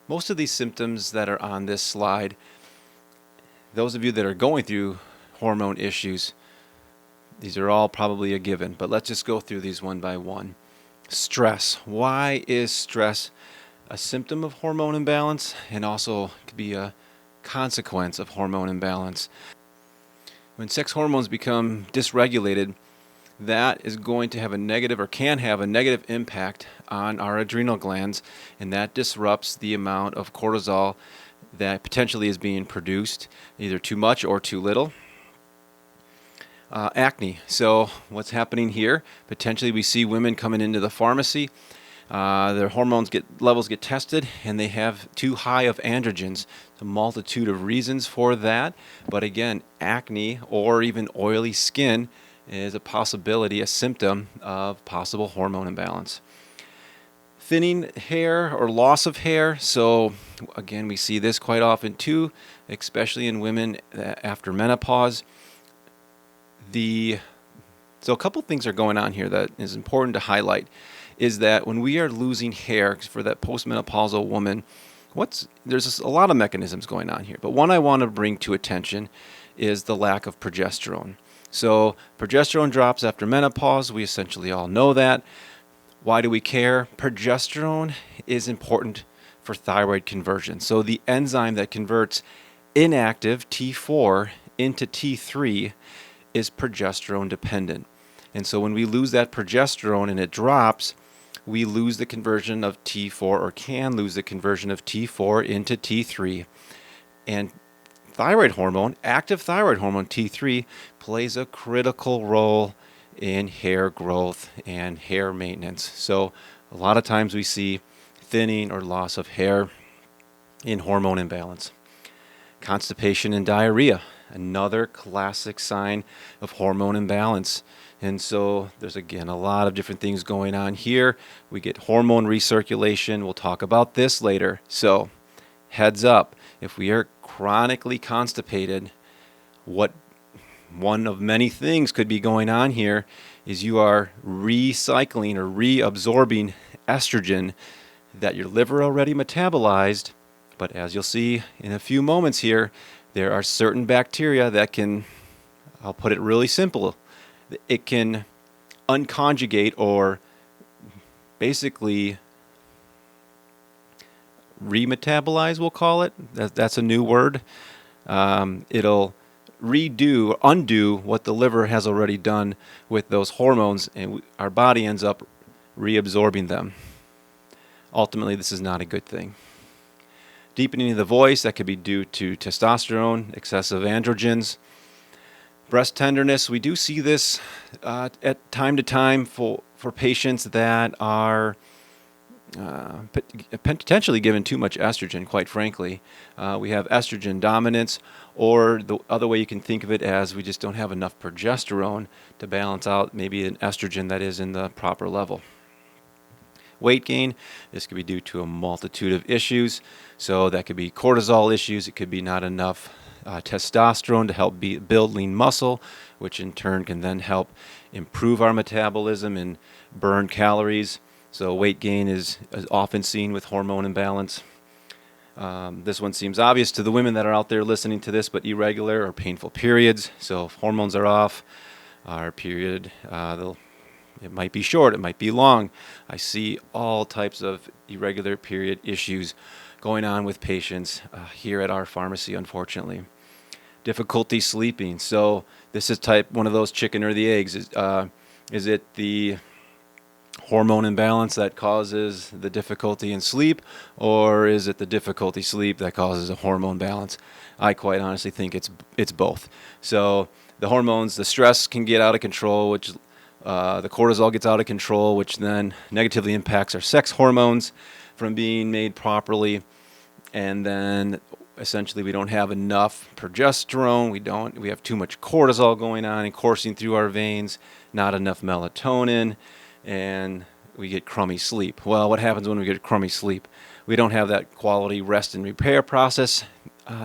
Most of these symptoms that are on this slide, those of you that are going through hormone issues, these are all probably a given, but let's just go through these one by one. Stress. Why is stress a symptom of hormone imbalance and also could be a consequence of hormone imbalance? When sex hormones become dysregulated, that is going to have a negative or can have a negative impact on our adrenal glands, and that disrupts the amount of cortisol that potentially is being produced, either too much or too little. Acne. So what's happening here? Potentially we see women coming into the pharmacy, their levels get tested, and they have too high of androgens. A multitude of reasons for that, but again, acne or even oily skin is a possibility, a symptom of possible hormone imbalance. Thinning hair or loss of hair. So again, we see this quite often too, especially in women after menopause. So a couple things are going on here that is important to highlight, is that when we are losing hair for that postmenopausal woman, there's a lot of mechanisms going on here, but one I want to bring to attention is the lack of progesterone. So progesterone drops after menopause. We essentially all know that. Why do we care? Progesterone is important for thyroid conversion. So the enzyme that converts inactive T4 into T3 is progesterone dependent. And so when we lose that progesterone and it drops, we lose the conversion of T4, or can lose the conversion of T4 into T3. And thyroid hormone, active thyroid hormone T3, plays a critical role in hair growth and hair maintenance. So a lot of times we see thinning or loss of hair in hormone imbalance. Constipation and diarrhea, another classic sign of hormone imbalance. And so there's, again, a lot of different things going on here. We get hormone recirculation. We'll talk about this later. So heads up, if we are chronically constipated, what one of many things could be going on here is you are recycling or reabsorbing estrogen that your liver already metabolized. But as you'll see in a few moments here, there are certain bacteria that can, I'll put it really simple, it can unconjugate or basically remetabolize, we'll call it. That's a new word. It'll undo what the liver has already done with those hormones, and our body ends up reabsorbing them. Ultimately, this is not a good thing. Deepening of the voice, that could be due to testosterone, excessive androgens. Breast tenderness, we do see this at time to time for patients that are potentially given too much estrogen, quite frankly. We have estrogen dominance, or the other way you can think of it as we just don't have enough progesterone to balance out maybe an estrogen that is in the proper level. Weight gain, this could be due to a multitude of issues. So that could be cortisol issues. It could be not enough testosterone to help build lean muscle, which in turn can then help improve our metabolism and burn calories. So weight gain is often seen with hormone imbalance. This one seems obvious to the women that are out there listening to this, but irregular or painful periods. So if hormones are off, our period, it might be short, it might be long. I see all types of irregular period issues going on with patients here at our pharmacy, unfortunately. Difficulty sleeping. So this is one of those chicken or the eggs. Is it the hormone imbalance that causes the difficulty in sleep, or is it the difficulty sleep that causes a hormone balance? I quite honestly think it's both. So the hormones, the stress can get out of control, which the cortisol gets out of control, which then negatively impacts our sex hormones from being made properly. And then essentially we don't have enough progesterone. We have too much cortisol going on and coursing through our veins, not enough melatonin, and we get crummy sleep. Well, what happens when we get crummy sleep? We don't have that quality rest and repair process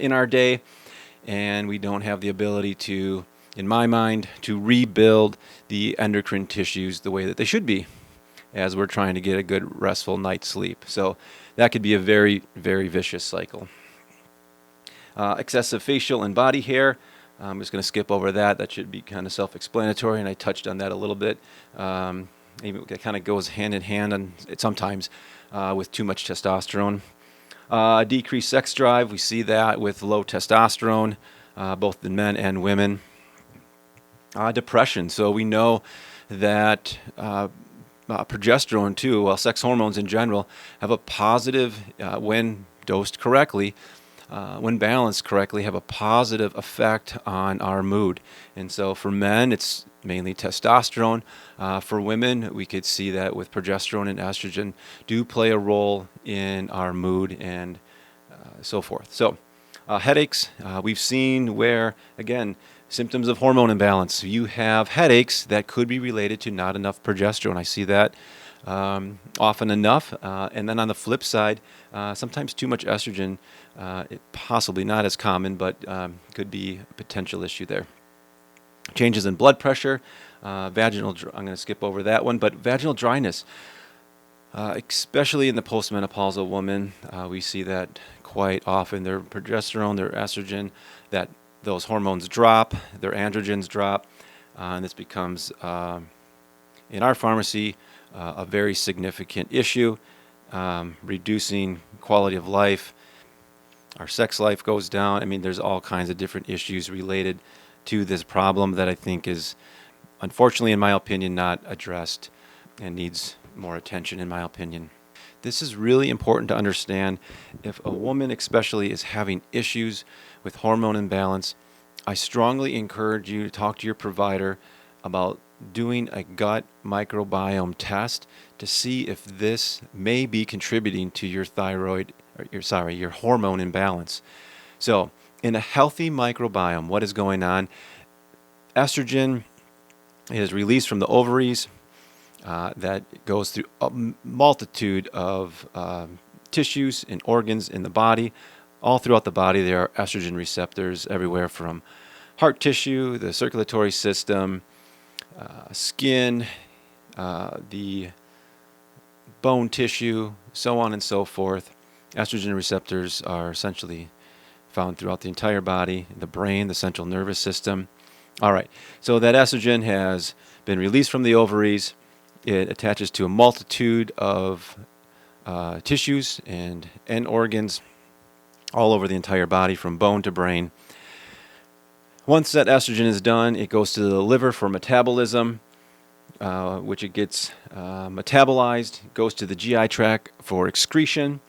in our day, and we don't have the ability to, in my mind, to rebuild the endocrine tissues the way that they should be. as we're trying to get a good restful night's sleep. So that could be a very, very vicious cycle. Excessive facial and body hair. I'm just going to skip over that. That should be kind of self-explanatory, and I touched on that a little bit. Even it kind of goes hand in hand on, sometimes with too much testosterone. Decreased sex drive. We see that with low testosterone, both in men and women. Depression. So we know that progesterone too, well, sex hormones in general, have a positive, when dosed correctly, when balanced correctly, have a positive effect on our mood. And so for men, it's mainly testosterone. For women, we could see that with progesterone and estrogen do play a role in our mood and so forth. So headaches, we've seen where, again, symptoms of hormone imbalance. You have headaches that could be related to not enough progesterone. I see that often enough. And then on the flip side, sometimes too much estrogen, possibly not as common, but could be a potential issue there. Changes in blood pressure, vaginal, I'm going to skip over that one, but vaginal dryness, especially in the postmenopausal woman, we see that quite often. Their progesterone, their estrogen, that those hormones drop, their androgens drop, and this becomes, in our pharmacy, a very significant issue, reducing quality of life. Our sex life goes down. I mean, there's all kinds of different issues related to this problem that I think is, unfortunately, in my opinion, not addressed and needs more attention, in my opinion. This is really important to understand. If a woman especially is having issues with hormone imbalance, I strongly encourage you to talk to your provider about doing a gut microbiome test to see if this may be contributing to your your hormone imbalance. So, in a healthy microbiome, what is going on? Estrogen is released from the ovaries. That goes through a multitude of tissues and organs in the body. All throughout the body, there are estrogen receptors everywhere from heart tissue, the circulatory system, skin, the bone tissue, so on and so forth. Estrogen receptors are essentially found throughout the entire body, the brain, the central nervous system. All right, so that estrogen has been released from the ovaries. It attaches to a multitude of tissues and organs all over the entire body, from bone to brain. Once that estrogen is done, it goes to the liver for metabolism, which it gets metabolized, goes to the GI tract for excretion,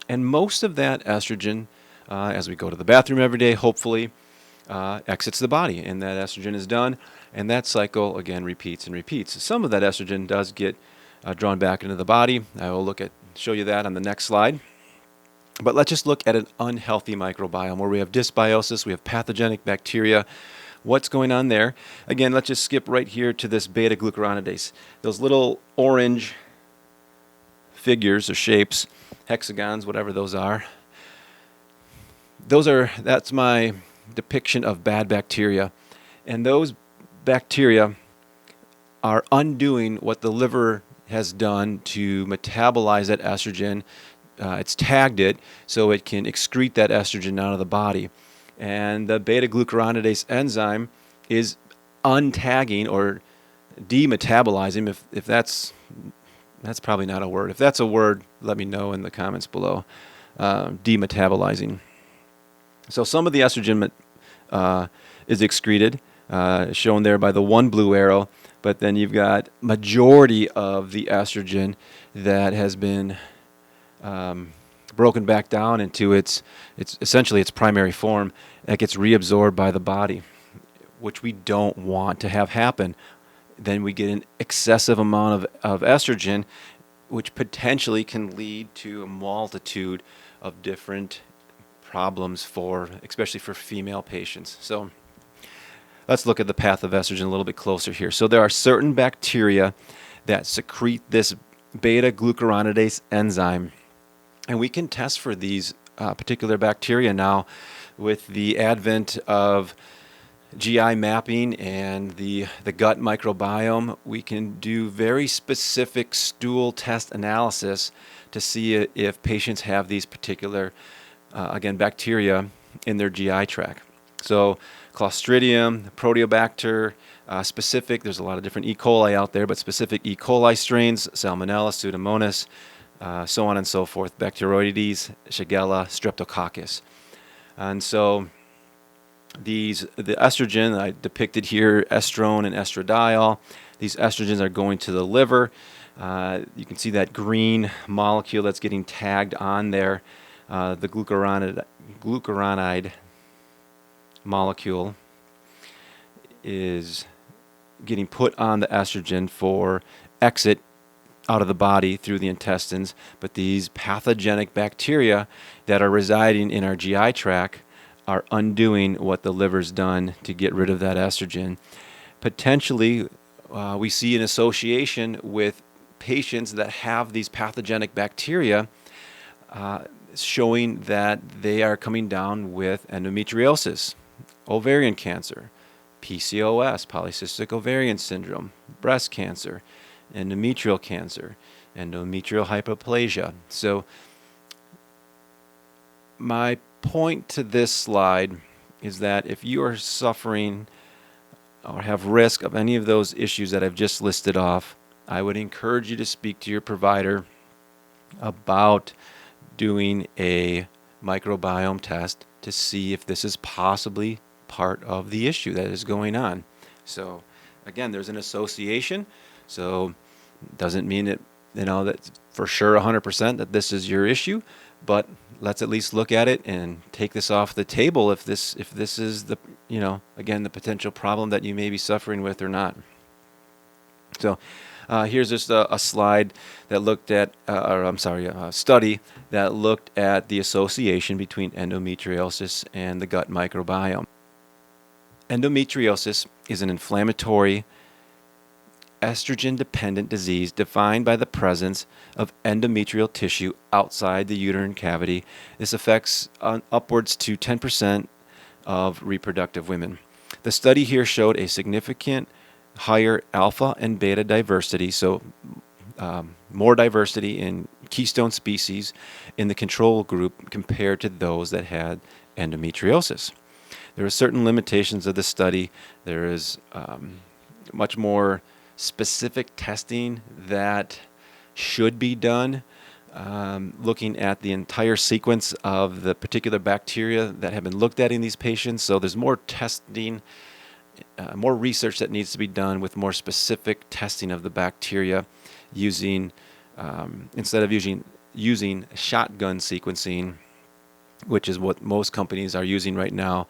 and most of that estrogen, as we go to the bathroom every day, hopefully, exits the body, and that estrogen is done, and that cycle again repeats and repeats. Some of that estrogen does get drawn back into the body. I will show you that on the next slide. But let's just look at an unhealthy microbiome where we have dysbiosis, we have pathogenic bacteria. What's going on there? Again, let's just skip right here to this beta-glucuronidase. Those little orange figures or shapes, hexagons, whatever those are. That's my depiction of bad bacteria. And those bacteria are undoing what the liver has done to metabolize that estrogen. It's tagged it so it can excrete that estrogen out of the body. And the beta-glucuronidase enzyme is untagging or demetabolizing, if that's probably not a word. If that's a word, let me know in the comments below. Demetabolizing. So some of the estrogen is excreted, shown there by the one blue arrow, but then you've got majority of the estrogen that has been broken back down into its essentially its primary form that gets reabsorbed by the body, which we don't want to have happen. Then we get an excessive amount of estrogen, which potentially can lead to a multitude of different problems especially for female patients. So let's look at the path of estrogen a little bit closer here. So there are certain bacteria that secrete this beta-glucuronidase enzyme, and we can test for these particular bacteria now with the advent of GI mapping and the gut microbiome, we can do very specific stool test analysis to see if patients have these particular, again, bacteria in their GI tract. So Clostridium, Proteobacter, specific, there's a lot of different E. coli out there, but specific E. coli strains, Salmonella, Pseudomonas, so on and so forth, Bacteroides, Shigella, Streptococcus. And so the estrogen I depicted here, estrone and estradiol, these estrogens are going to the liver. You can see that green molecule that's getting tagged on there, the glucuronide molecule is getting put on the estrogen for exit out of the body through the intestines, but these pathogenic bacteria that are residing in our GI tract are undoing what the liver's done to get rid of that estrogen. Potentially, we see an association with patients that have these pathogenic bacteria showing that they are coming down with endometriosis, ovarian cancer, PCOS, polycystic ovarian syndrome, breast cancer, endometrial cancer, endometrial hyperplasia. So my point to this slide is that if you are suffering or have risk of any of those issues that I've just listed off, I would encourage you to speak to your provider about doing a microbiome test to see if this is possibly part of the issue that is going on. So again, there's an association, so doesn't mean that that for sure 100% that this is your issue, but let's at least look at it and take this off the table if this is the again the potential problem that you may be suffering with or not. So here's just a slide that looked at, a study that looked at the association between endometriosis and the gut microbiome. Endometriosis is an inflammatory, estrogen-dependent disease defined by the presence of endometrial tissue outside the uterine cavity. This affects upwards to 10% of reproductive women. The study here showed a significant higher alpha and beta diversity, so more diversity in keystone species in the control group compared to those that had endometriosis. There are certain limitations of the study. There is much more specific testing that should be done, looking at the entire sequence of the particular bacteria that have been looked at in these patients. So there's more testing, more research that needs to be done with more specific testing of the bacteria using, instead of using shotgun sequencing, which is what most companies are using right now,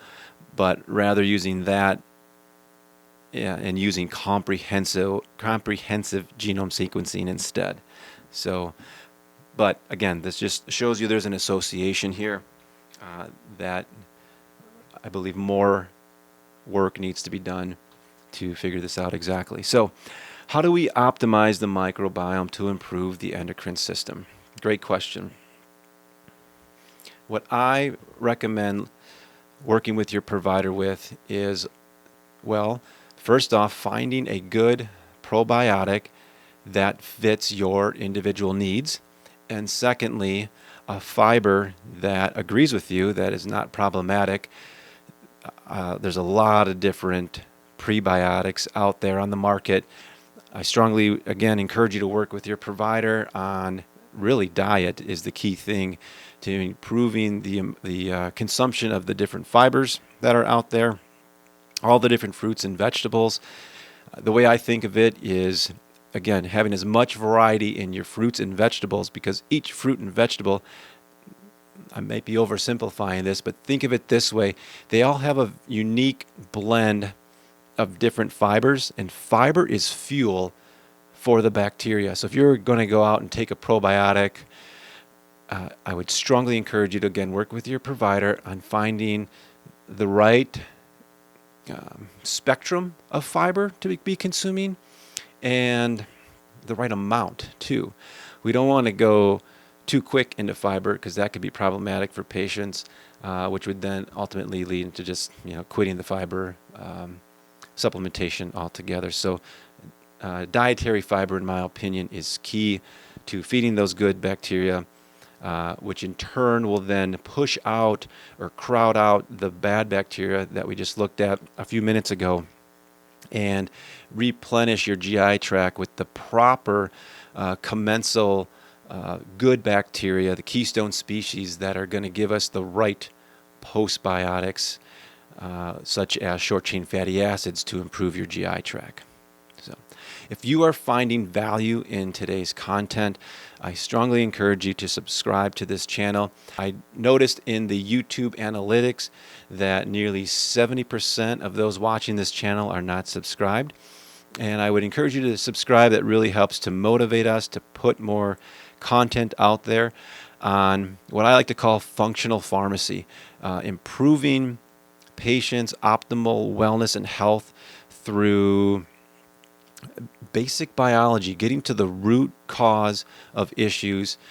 but rather using that and using comprehensive genome sequencing instead. So, but again, this just shows you there's an association here that I believe more work needs to be done to figure this out exactly. So, how do we optimize the microbiome to improve the endocrine system? Great question. What I recommend working with your provider with is, well, first off, finding a good probiotic that fits your individual needs, and secondly, a fiber that agrees with you, that is not problematic. There's a lot of different prebiotics out there on the market. I strongly, again, encourage you to work with your provider on really diet is the key thing to improving the consumption of the different fibers that are out there, all the different fruits and vegetables. The way I think of it is, again, having as much variety in your fruits and vegetables, because each fruit and vegetable, I might be oversimplifying this, but think of it this way. They all have a unique blend of different fibers, and fiber is fuel for the bacteria. So if you're going to go out and take a probiotic, I would strongly encourage you to, again, work with your provider on finding the right spectrum of fiber to be consuming and the right amount too. We don't want to go too quick into fiber, because that could be problematic for patients, which would then ultimately lead into just quitting the fiber supplementation altogether. So dietary fiber, in my opinion, is key to feeding those good bacteria, which in turn will then push out or crowd out the bad bacteria that we just looked at a few minutes ago, and replenish your GI tract with the proper commensal good bacteria, the keystone species that are going to give us the right postbiotics, such as short-chain fatty acids, to improve your GI tract. So, if you are finding value in today's content, I strongly encourage you to subscribe to this channel. I noticed in the YouTube analytics that nearly 70% of those watching this channel are not subscribed. And I would encourage you to subscribe. That really helps to motivate us to put more content out there on what I like to call functional pharmacy, improving patients' optimal wellness and health through basic biology, getting to the root cause of issues